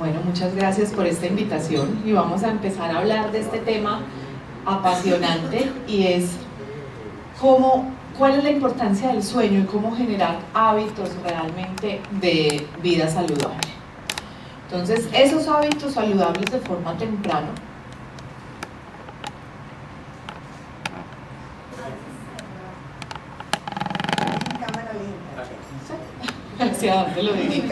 Bueno, muchas gracias por esta invitación y vamos a empezar a hablar de este tema apasionante y es cuál es la importancia del sueño y cómo generar hábitos realmente de vida saludable. Entonces, esos hábitos saludables de forma temprana ¿hacia dónde lo dirige?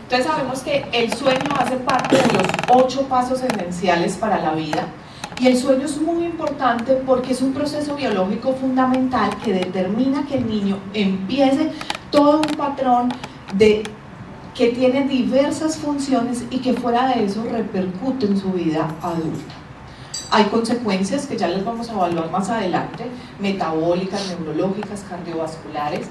Entonces sabemos que el sueño hace parte de los 8 pasos esenciales para la vida y el sueño es muy importante porque es un proceso biológico fundamental que determina que el niño empiece todo un patrón que tiene diversas funciones y que fuera de eso repercute en su vida adulta. Hay consecuencias que ya les vamos a evaluar más adelante, metabólicas, neurológicas, cardiovasculares,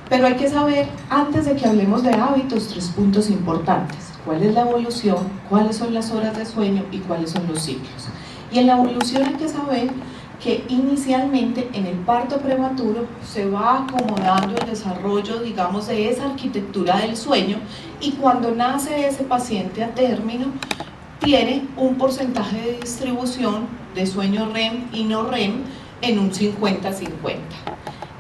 pero hay que saber, antes de que hablemos de hábitos, 3 puntos importantes. ¿Cuál es la evolución? ¿Cuáles son las horas de sueño? ¿Y cuáles son los ciclos? Y en la evolución hay que saber que inicialmente en el parto prematuro se va acomodando el desarrollo, digamos, de esa arquitectura del sueño, y cuando nace ese paciente a término tiene un porcentaje de distribución de sueño REM y no REM en un 50-50.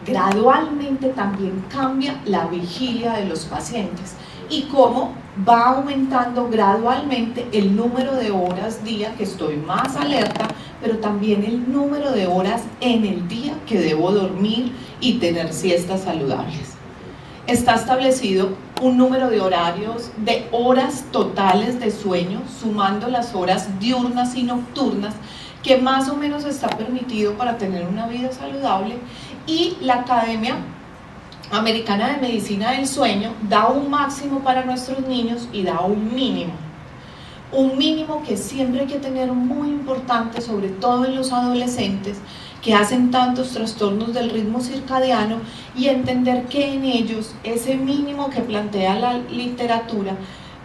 Gradualmente también cambia la vigilia de los pacientes y cómo va aumentando gradualmente el número de horas día que estoy más alerta, pero también el número de horas en el día que debo dormir y tener siestas saludables. Está establecido un número de horarios, de horas totales de sueño, sumando las horas diurnas y nocturnas, que más o menos está permitido para tener una vida saludable, y la Academia Americana de Medicina del Sueño da un máximo para nuestros niños y da un mínimo que siempre hay que tener muy importante, sobre todo en los adolescentes que hacen tantos trastornos del ritmo circadiano, y entender que en ellos ese mínimo que plantea la literatura,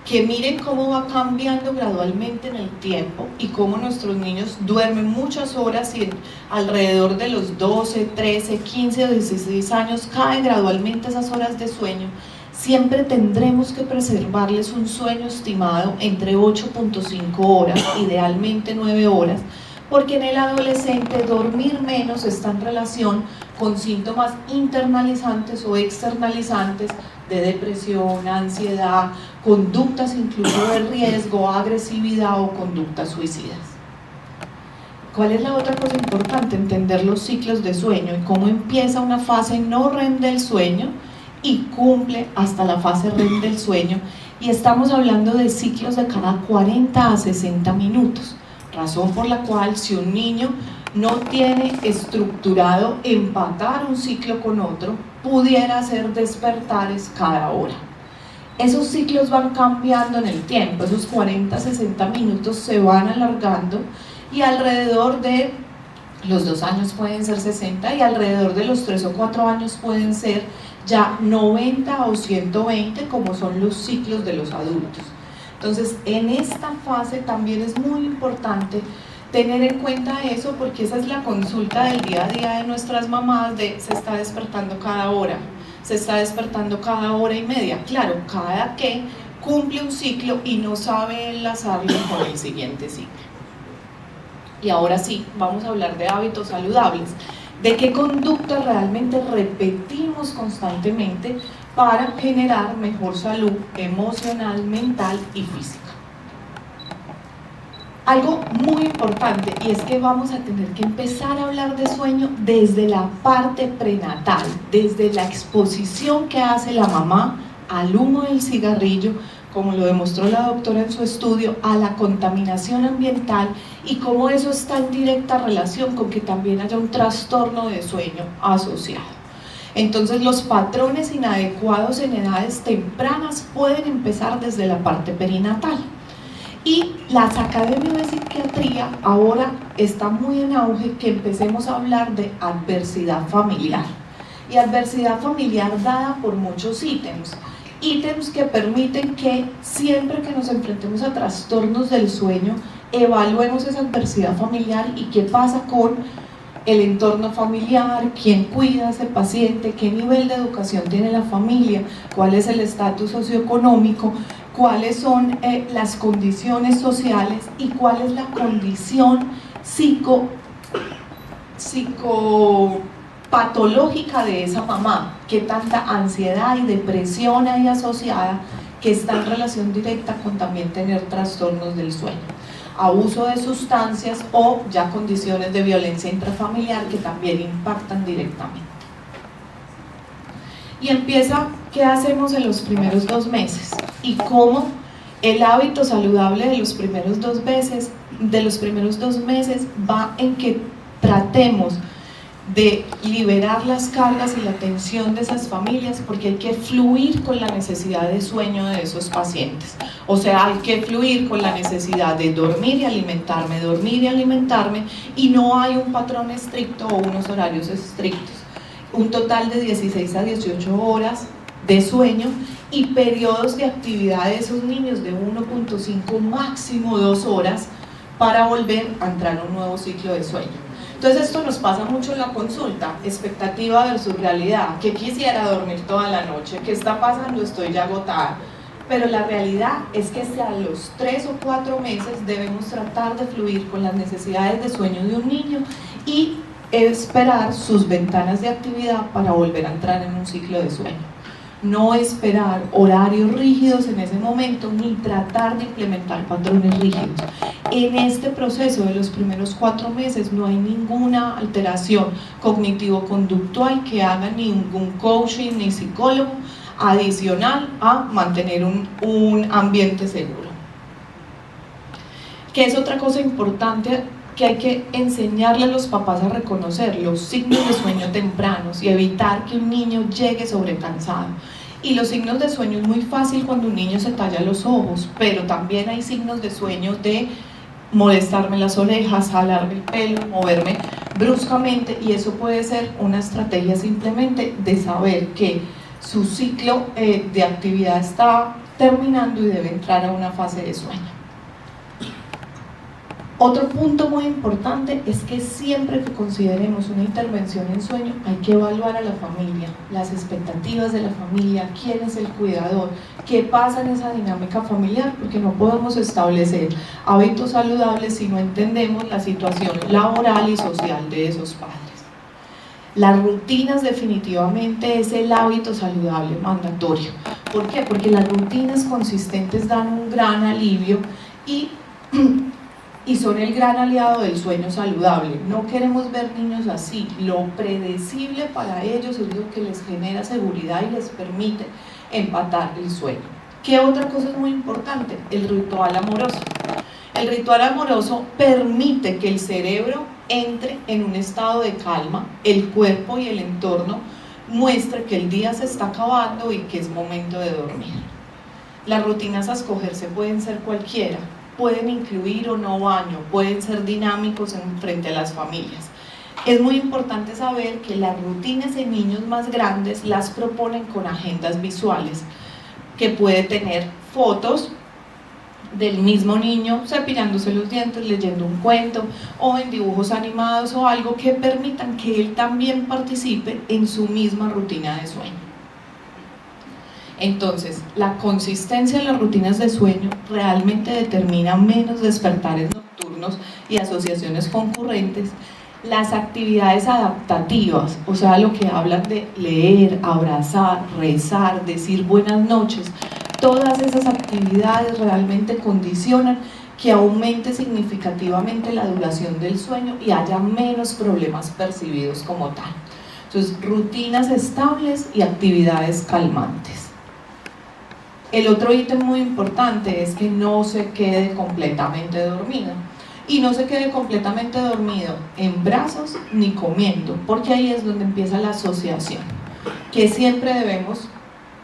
que miren cómo va cambiando gradualmente en el tiempo y cómo nuestros niños duermen muchas horas y alrededor de los 12, 13, 15 o 16 años caen gradualmente esas horas de sueño. Siempre tendremos que preservarles un sueño estimado entre 8.5 horas, idealmente 9 horas, porque en el adolescente dormir menos está en relación con síntomas internalizantes o externalizantes de depresión, ansiedad, conductas incluso de riesgo, agresividad o conductas suicidas. ¿Cuál es la otra cosa importante? Entender los ciclos de sueño y cómo empieza una fase no REM del sueño y cumple hasta la fase REM del sueño, y estamos hablando de ciclos de cada 40 a 60 minutos, razón por la cual si un niño no tiene estructurado empatar un ciclo con otro, pudiera hacer despertares cada hora. Esos ciclos van cambiando en el tiempo, esos 40 a 60 minutos se van alargando y alrededor de los 2 años pueden ser 60 y alrededor de los 3 o 4 años pueden ser ya 90 o 120, como son los ciclos de los adultos. Entonces, en esta fase también es muy importante tener en cuenta eso, porque esa es la consulta del día a día de nuestras mamás, de se está despertando cada hora, se está despertando cada hora y media. Claro, cada que cumple un ciclo y no sabe enlazarlo con el siguiente ciclo. Y ahora sí, vamos a hablar de hábitos saludables, de qué conductas realmente repetimos constantemente para generar mejor salud emocional, mental y física. Algo muy importante, y es que vamos a tener que empezar a hablar de sueño desde la parte prenatal, desde la exposición que hace la mamá al humo del cigarrillo, como lo demostró la doctora en su estudio, a la contaminación ambiental, y cómo eso está en directa relación con que también haya un trastorno de sueño asociado. Entonces, los patrones inadecuados en edades tempranas pueden empezar desde la parte perinatal. Y las academias de psiquiatría ahora está muy en auge que empecemos a hablar de adversidad familiar. Y adversidad familiar dada por muchos ítems que permiten que siempre que nos enfrentemos a trastornos del sueño, evaluemos esa adversidad familiar y qué pasa con el entorno familiar, quién cuida a ese paciente, qué nivel de educación tiene la familia, cuál es el estatus socioeconómico, cuáles son las condiciones sociales y cuál es la condición psicopatológica de esa mamá, qué tanta ansiedad y depresión hay asociada, que está en relación directa con también tener trastornos del sueño, abuso de sustancias o ya condiciones de violencia intrafamiliar que también impactan directamente. Y empieza, ¿qué hacemos en los primeros 2 meses? Y cómo el hábito saludable de los primeros 2 meses va en que tratemos de liberar las cargas y la tensión de esas familias, porque hay que fluir con la necesidad de sueño de esos pacientes. O sea, hay que fluir con la necesidad de dormir y alimentarme, y no hay un patrón estricto o unos horarios estrictos. Un total de 16 a 18 horas de sueño y periodos de actividad de esos niños de 1.5 máximo 2 horas para volver a entrar a un nuevo ciclo de sueño. Entonces esto nos pasa mucho en la consulta, expectativa versus realidad, que quisiera dormir toda la noche, ¿qué está pasando? Estoy ya agotada. Pero la realidad es que a los 3 o 4 meses debemos tratar de fluir con las necesidades de sueño de un niño y esperar sus ventanas de actividad para volver a entrar en un ciclo de sueño. No esperar horarios rígidos en ese momento, ni tratar de implementar patrones rígidos. En este proceso de los primeros 4 meses no hay ninguna alteración cognitivo-conductual que haga ningún coaching ni psicólogo adicional a mantener un ambiente seguro. ¿Qué es otra cosa importante? Que hay que enseñarle a los papás a reconocer los signos de sueño tempranos y evitar que un niño llegue sobrecansado. Y los signos de sueño es muy fácil cuando un niño se talla los ojos, pero también hay signos de sueño de molestarme las orejas, jalarme el pelo, moverme bruscamente, y eso puede ser una estrategia simplemente de saber que su ciclo de actividad está terminando y debe entrar a una fase de sueño. Otro punto muy importante es que siempre que consideremos una intervención en sueño hay que evaluar a la familia, las expectativas de la familia, quién es el cuidador, qué pasa en esa dinámica familiar, porque no podemos establecer hábitos saludables si no entendemos la situación laboral y social de esos padres. Las rutinas definitivamente es el hábito saludable mandatorio. ¿Por qué? Porque las rutinas consistentes dan un gran alivio y son el gran aliado del sueño saludable. No queremos ver niños así. Lo predecible para ellos es lo que les genera seguridad y les permite empatar el sueño. ¿Qué otra cosa es muy importante? El ritual amoroso. El ritual amoroso permite que el cerebro entre en un estado de calma, el cuerpo y el entorno muestre que el día se está acabando y que es momento de dormir. Las rutinas a escogerse pueden ser cualquiera, pueden incluir o no baño, pueden ser dinámicos frente a las familias. Es muy importante saber que las rutinas en niños más grandes las proponen con agendas visuales, que puede tener fotos del mismo niño cepillándose los dientes, leyendo un cuento, o en dibujos animados o algo que permitan que él también participe en su misma rutina de sueño. Entonces, la consistencia de las rutinas de sueño realmente determina menos despertares nocturnos y asociaciones concurrentes. Las actividades adaptativas, o sea, lo que hablan de leer, abrazar, rezar, decir buenas noches, todas esas actividades realmente condicionan que aumente significativamente la duración del sueño y haya menos problemas percibidos como tal. Entonces, rutinas estables y actividades calmantes. El otro ítem muy importante es que no se quede completamente dormido. Y no se quede completamente dormido en brazos ni comiendo, porque ahí es donde empieza la asociación, que siempre debemos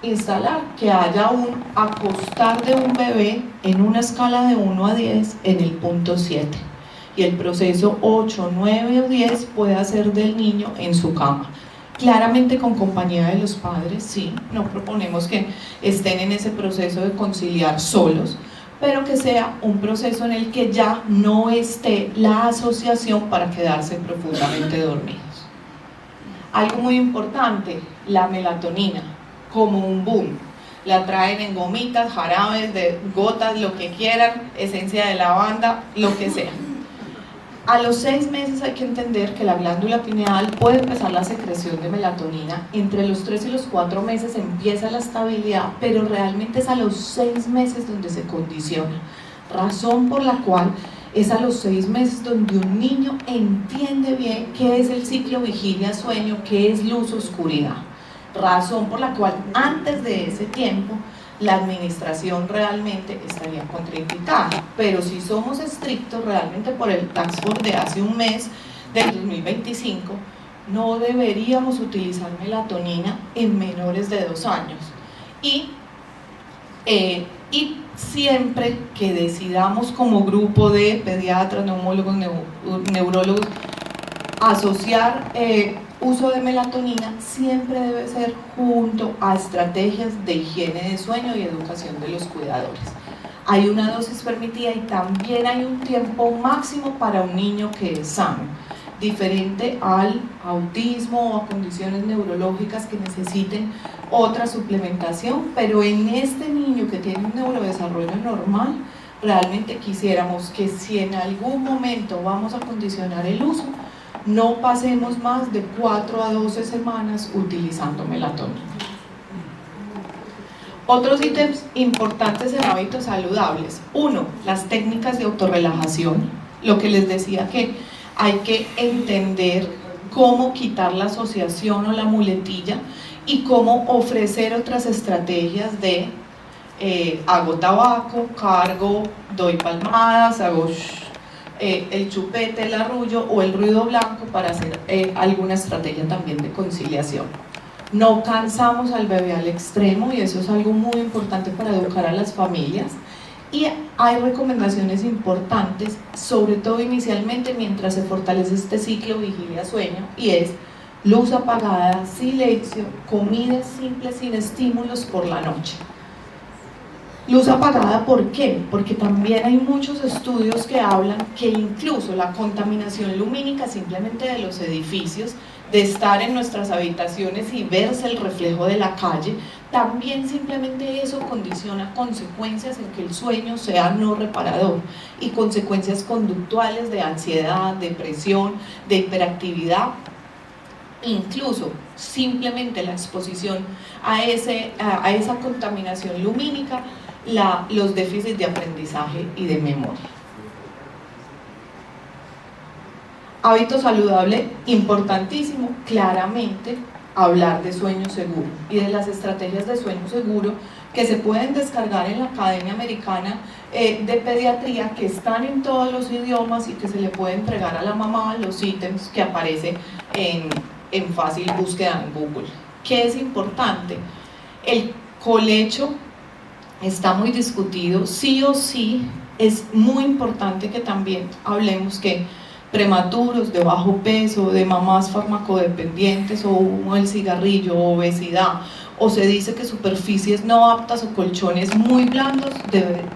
instalar que haya un acostar de un bebé en una escala de 1 a 10 en el punto 7. Y el proceso 8, 9 o 10 puede hacer del niño en su cama. Claramente con compañía de los padres, sí, no proponemos que estén en ese proceso de conciliar solos, pero que sea un proceso en el que ya no esté la asociación para quedarse profundamente dormidos. Algo muy importante, la melatonina, como un boom. La traen en gomitas, jarabes, de gotas, lo que quieran, esencia de lavanda, lo que sea. A los 6 meses hay que entender que la glándula pineal puede empezar la secreción de melatonina. Entre los 3 y los 4 meses empieza la estabilidad, pero realmente es a los 6 meses donde se condiciona. Razón por la cual es a los 6 meses donde un niño entiende bien qué es el ciclo vigilia-sueño, qué es luz-oscuridad. Razón por la cual antes de ese tiempo la administración realmente estaría contraindicada, pero si somos estrictos realmente por el Task Force de hace un mes del 2025, no deberíamos utilizar melatonina en menores de 2 años y siempre que decidamos como grupo de pediatras, neumólogos, neurólogos asociar uso de melatonina, siempre debe ser junto a estrategias de higiene de sueño y educación de los cuidadores. Hay una dosis permitida y también hay un tiempo máximo para un niño que es sano, diferente al autismo o a condiciones neurológicas que necesiten otra suplementación, pero en este niño que tiene un neurodesarrollo normal, realmente quisiéramos que si en algún momento vamos a condicionar el uso, no pasemos más de 4 a 12 semanas utilizando melatonina. Otros ítems importantes en hábitos saludables. 1. Las técnicas de autorrelajación. Lo que les decía que hay que entender cómo quitar la asociación o la muletilla y cómo ofrecer otras estrategias de hago tabaco, cargo, doy palmadas, hago el chupete, el arrullo o el ruido blanco para hacer alguna estrategia también de conciliación. No cansamos al bebé al extremo y eso es algo muy importante para educar a las familias. Y hay recomendaciones importantes, sobre todo inicialmente mientras se fortalece este ciclo vigilia-sueño, y es luz apagada, silencio, comida simple sin estímulos por la noche. Luz apagada, ¿por qué? Porque también hay muchos estudios que hablan que incluso la contaminación lumínica simplemente de los edificios, de estar en nuestras habitaciones y verse el reflejo de la calle, también simplemente eso condiciona consecuencias en que el sueño sea no reparador y consecuencias conductuales de ansiedad, depresión, de hiperactividad. Incluso simplemente la exposición a esa contaminación lumínica, los déficits de aprendizaje y de memoria. Hábito saludable, importantísimo, claramente hablar de sueño seguro y de las estrategias de sueño seguro que se pueden descargar en la Academia Americana de Pediatría, que están en todos los idiomas y que se le puede entregar a la mamá los ítems que aparecen en fácil búsqueda en Google. ¿Qué es importante? El colecho está muy discutido, sí o sí es muy importante que también hablemos que prematuros, de bajo peso, de mamás farmacodependientes o humo del cigarrillo, obesidad, o se dice que superficies no aptas o colchones muy blandos,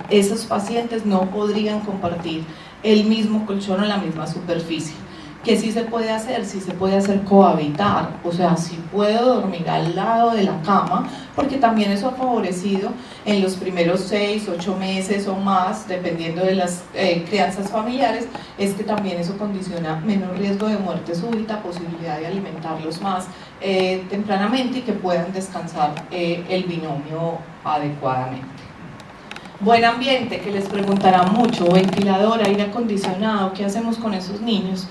esos pacientes no podrían compartir el mismo colchón o la misma superficie. ¿Qué sí se puede hacer? Sí se puede hacer cohabitar, o sea, sí puedo dormir al lado de la cama, porque también eso ha favorecido en los primeros 6, 8 meses o más, dependiendo de las crianzas familiares, es que también eso condiciona menor riesgo de muerte súbita, posibilidad de alimentarlos más tempranamente y que puedan descansar el binomio adecuadamente. Buen ambiente, que les preguntarán mucho, ventilador, aire acondicionado, ¿qué hacemos con esos niños?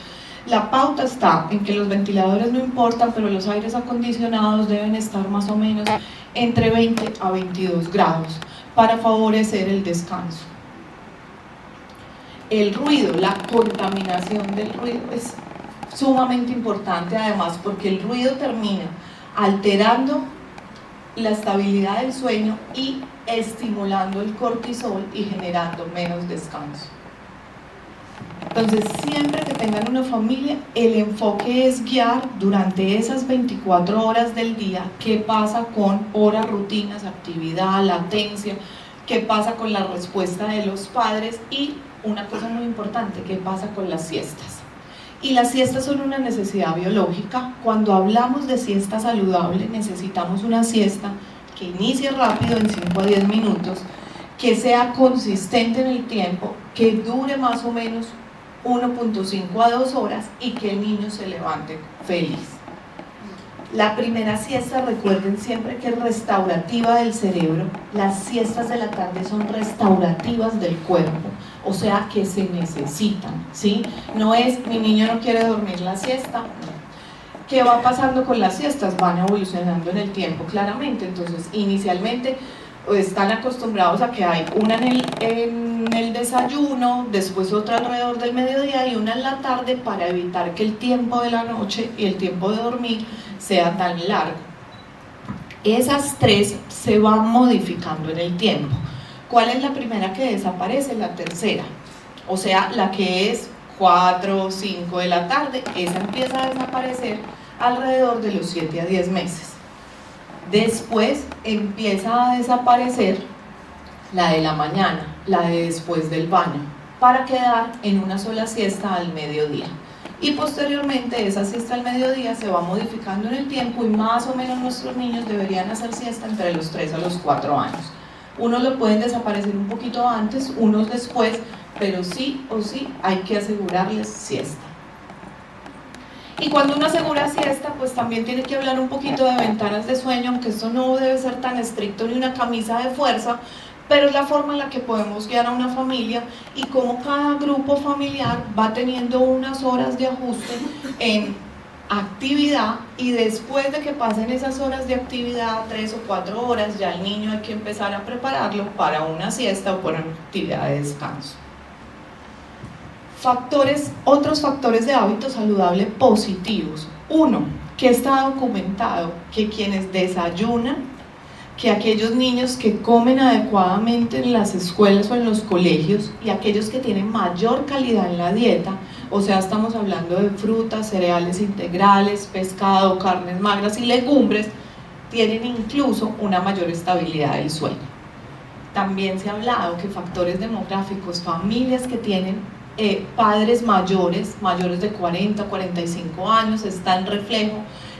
La pauta está en que los ventiladores no importan, pero los aires acondicionados deben estar más o menos entre 20 a 22 grados para favorecer el descanso. El ruido, la contaminación del ruido es sumamente importante, además porque el ruido termina alterando la estabilidad del sueño y estimulando el cortisol y generando menos descanso. Entonces, siempre que tengan una familia, el enfoque es guiar durante esas 24 horas del día qué pasa con horas, rutinas, actividad, latencia, qué pasa con la respuesta de los padres y una cosa muy importante, qué pasa con las siestas. Y las siestas son una necesidad biológica. Cuando hablamos de siesta saludable, necesitamos una siesta que inicie rápido en 5 a 10 minutos, que sea consistente en el tiempo, que dure más o menos 1.5 a 2 horas y que el niño se levante feliz. La primera siesta, recuerden siempre que es restaurativa del cerebro. Las siestas de la tarde son restaurativas del cuerpo, o sea que se necesitan, ¿sí? No es, mi niño no quiere dormir la siesta. ¿Qué va pasando con las siestas? Van evolucionando en el tiempo, claramente. Entonces, inicialmente están acostumbrados a que hay una en el desayuno, después otra alrededor del mediodía y una en la tarde, para evitar que el tiempo de la noche y el tiempo de dormir sea tan largo. Esas tres se van modificando en el tiempo. ¿Cuál es la primera que desaparece? La tercera, o sea, la que es 4 o 5 de la tarde, esa empieza a desaparecer alrededor de los 7 a 10 meses. Después empieza a desaparecer la de la mañana, la de después del baño, para quedar en una sola siesta al mediodía. Y posteriormente esa siesta al mediodía se va modificando en el tiempo y más o menos nuestros niños deberían hacer siesta entre los 3 a los 4 años. Unos lo pueden desaparecer un poquito antes, unos después, pero sí o sí hay que asegurarles siesta. Y cuando uno asegura siesta, pues también tiene que hablar un poquito de ventanas de sueño, aunque esto no debe ser tan estricto ni una camisa de fuerza, pero es la forma en la que podemos guiar a una familia y cómo cada grupo familiar va teniendo unas horas de ajuste en actividad, y después de que pasen esas horas de actividad, 3 o 4 horas, ya el niño hay que empezar a prepararlo para una siesta o para una actividad de descanso. Otros factores de hábito saludable positivos. Uno, que está documentado que quienes desayunan, que aquellos niños que comen adecuadamente en las escuelas o en los colegios y aquellos que tienen mayor calidad en la dieta, o sea, estamos hablando de frutas, cereales integrales, pescado, carnes magras y legumbres, tienen incluso una mayor estabilidad del sueño. También se ha hablado que factores demográficos, familias que tienen padres mayores de 40 o 45 años, está en reflejo,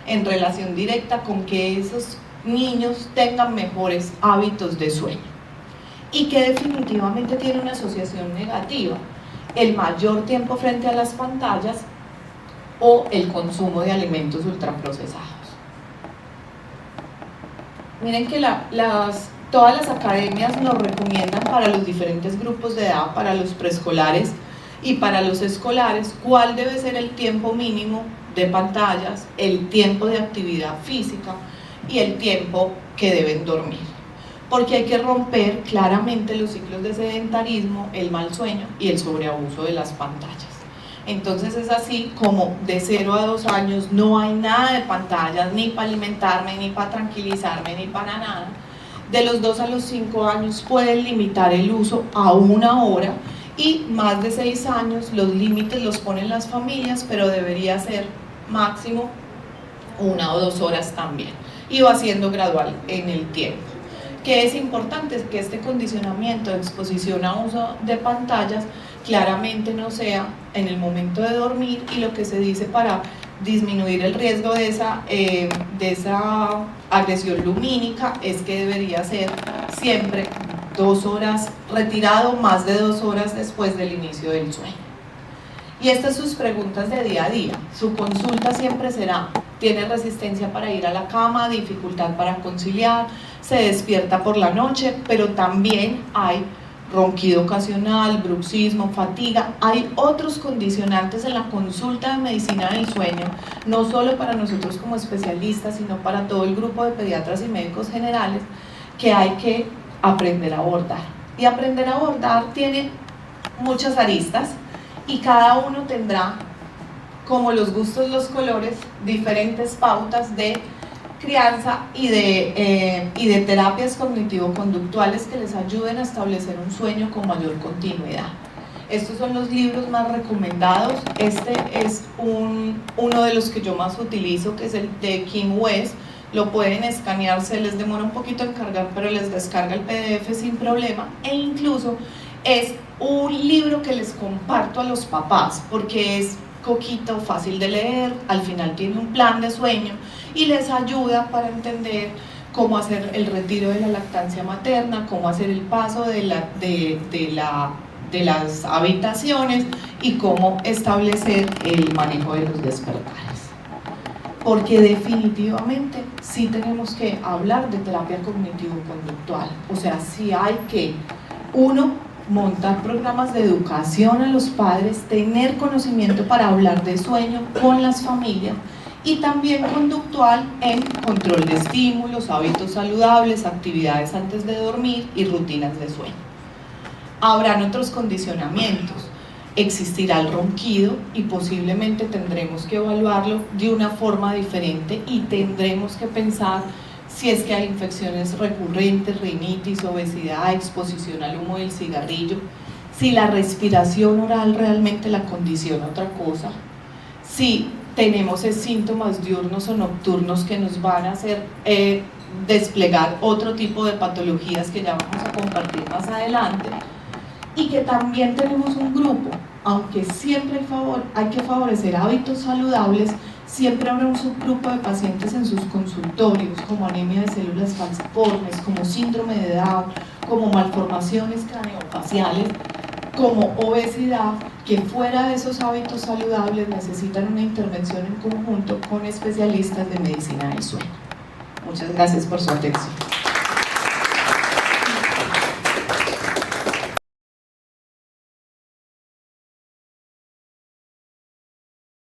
en relación directa con que esos niños tengan mejores hábitos de sueño, y que definitivamente tiene una asociación negativa: el mayor tiempo frente a las pantallas o el consumo de alimentos ultraprocesados. Miren que todas las academias nos recomiendan para los diferentes grupos de edad, para los preescolares y para los escolares, cuál debe ser el tiempo mínimo de pantallas, el tiempo de actividad física y el tiempo que deben dormir, porque hay que romper claramente los ciclos de sedentarismo, el mal sueño y el sobreabuso de las pantallas. Entonces es así como de 0 a 2 años no hay nada de pantallas, ni para alimentarme, ni para tranquilizarme, ni para nada. De los 2 a los 5 años pueden limitar el uso a 1 hora, y más de 6 años los límites los ponen las familias, pero debería ser máximo 1 o 2 horas también, y va siendo gradual en el tiempo. Que es importante que este condicionamiento de exposición a uso de pantallas claramente no sea en el momento de dormir, y lo que se dice para disminuir el riesgo de esa agresión lumínica es que debería ser siempre 2 horas retirado, más de 2 horas después del inicio del sueño. Y estas sus preguntas de día a día. Su consulta siempre será: ¿tiene resistencia para ir a la cama, dificultad para conciliar, se despierta por la noche? Pero también hay ronquido ocasional, bruxismo, fatiga. Hay otros condicionantes en la consulta de medicina del sueño, no solo para nosotros como especialistas, sino para todo el grupo de pediatras y médicos generales, que hay que aprender a abordar. Y aprender a abordar tiene muchas aristas, y cada uno tendrá, como los gustos, los colores, diferentes pautas de crianza y de terapias cognitivo-conductuales que les ayuden a establecer un sueño con mayor continuidad. Estos son los libros más recomendados. Este es uno de los que yo más utilizo, que es el de Kim West, lo pueden escanear, se les demora un poquito en cargar, pero les descarga el PDF sin problema, e incluso es un libro que les comparto a los papás, porque es coquito, fácil de leer, al final tiene un plan de sueño y les ayuda para entender cómo hacer el retiro de la lactancia materna, cómo hacer el paso de las habitaciones y cómo establecer el manejo de los despertares. Porque definitivamente sí tenemos que hablar de terapia cognitivo-conductual, o sea, sí hay que, uno, montar programas de educación a los padres, tener conocimiento para hablar de sueño con las familias, y también conductual en control de estímulos, hábitos saludables, actividades antes de dormir y rutinas de sueño. Habrán otros condicionamientos, existirá el ronquido y posiblemente tendremos que evaluarlo de una forma diferente y tendremos que pensar si es que hay infecciones recurrentes, rinitis, obesidad, exposición al humo del cigarrillo, si la respiración oral realmente la condiciona otra cosa, si tenemos síntomas diurnos o nocturnos que nos van a hacer desplegar otro tipo de patologías que ya vamos a compartir más adelante, y que también tenemos un grupo, aunque siempre hay que favorecer hábitos saludables, siempre habrá un subgrupo de pacientes en sus consultorios, como anemia de células falciformes, como síndrome de Down, como malformaciones craneofaciales, como obesidad, que fuera de esos hábitos saludables necesitan una intervención en conjunto con especialistas de medicina del sueño. Muchas gracias por su atención.